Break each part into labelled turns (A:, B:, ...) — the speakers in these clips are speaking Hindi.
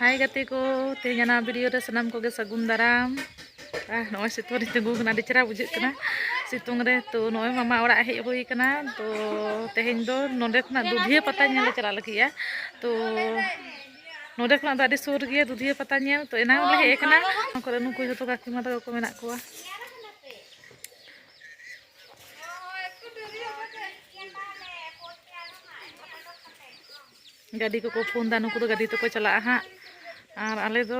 A: Hai gati ko, tehnya video re sanam ko ge sagun daram. Noy situng ri tunggu kena dicerah bujut kena. Situng re tu noy mama orak hej hui kena tu teheng do nonde khna dudhiya pata nyel chala lagi ya. Tu nonde khna do adi sur ge dudhiya pata nyel tu enang le hej kena. Kore nuku joto kaki mata ko menak kowa. Gadi ko phone da nuku do gadi to ko chala ha. Ar ale do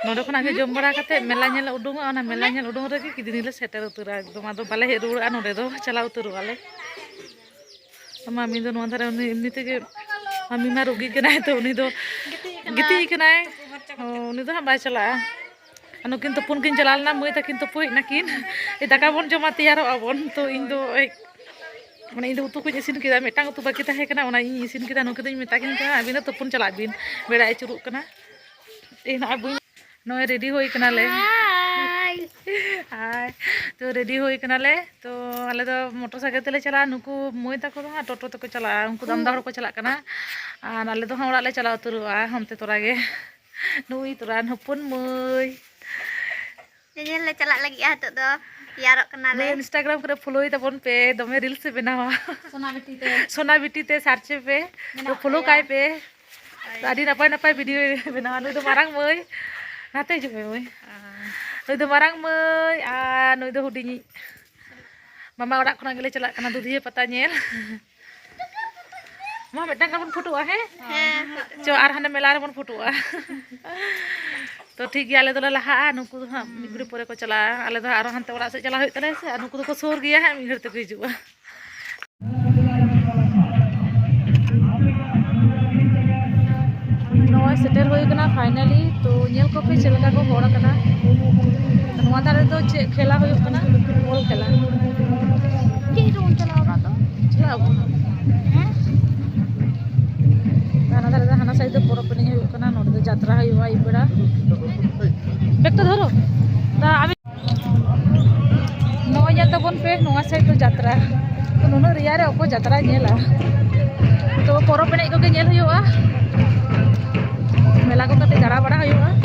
A: नोडे खना के जम बड़ा कते मेला नेल उडुंग ओना मेला नेल उडुंग रे कि दिनिले सेटर उतरा एकदम आदो बाले हे रुड़ा नोडे दो चला उतरु वाले मामी दो नोन धारे एमनी ते मामी मा रोगी कनाय तो उनी दो गिती कनाय उनी दो बाय चला अनुकिन तो पुन किन चलालना मई तकिन तो पुई नाकिन ए दाका बन जमा तैयार अबन तो इन दो माने इन दो उतु को इसिन किदा मेटांग उतु बाकी ताहे कना ओना इन इसिन किदा नुके दो मेताकिन का अबिन तो पुन चला बिन बेड़ा चुरु कना ए ना बुई नोय रेडी होई कना ले हाय तो रेडी होई कना ले तो आले दो मोटरसाइकिल तेले चला नुकु मोय ताको दो टोटो तको चला उनको दमदा हर को चला कना आ आले दो हमरा ले चला उतरुआ हमते तोरा गे नुई तोरा हपुन मोय
B: ये ले चला लगी आ तो दो यार कना ले
A: इंस्टाग्राम करे फॉलो ही तबन पे दमे रील्स से बनावा सोना बिटी ते सर्च पे तो फॉलो काय पे आदि नपाय नपाय वीडियो बनावा नु तो मारंग मोय नाते जुबे मोय नुई दो मारंग मोय आ नुई दो हुडिनी मामा ओड़ा खना गेले चला कना दुधिया पता नेल मा मेटांग का बन फोटोआ है चो आर हने मेला रे बन फोटोआ तो ठीक गया आले दोला लहा नुकु हा मिगुड़ी परे को चला आले दो आरो हनते ओड़ा से चला होय तले से नुकु को सोर गया है मिगड़ तक हिजुआ नोय सेटेल होय कना फाइनली तो नेल को पे चलका को होड़ कना नोवा तारे तो चे खेला होय कना बॉल खेला
B: की रूम चलाओगा तो
A: चलाओ
B: हैं
A: हाना तारे हाना साइड तो परब पनी होय कना नोडे तो यात्रा होय आई बेड़ा बेकटा धरो ता आमी नोय जाता बन पे नोवा साइड तो यात्रा तो नुनो रिया रे ओको यात्रा नेला तो परब पनी को के नेल होयआ मेला को कते दाड़ा बड़ा होयआ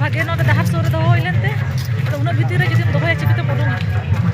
A: भाग्य नौ दहार सूर दो तो उन्हें भीतर जुदी दबाया चिकते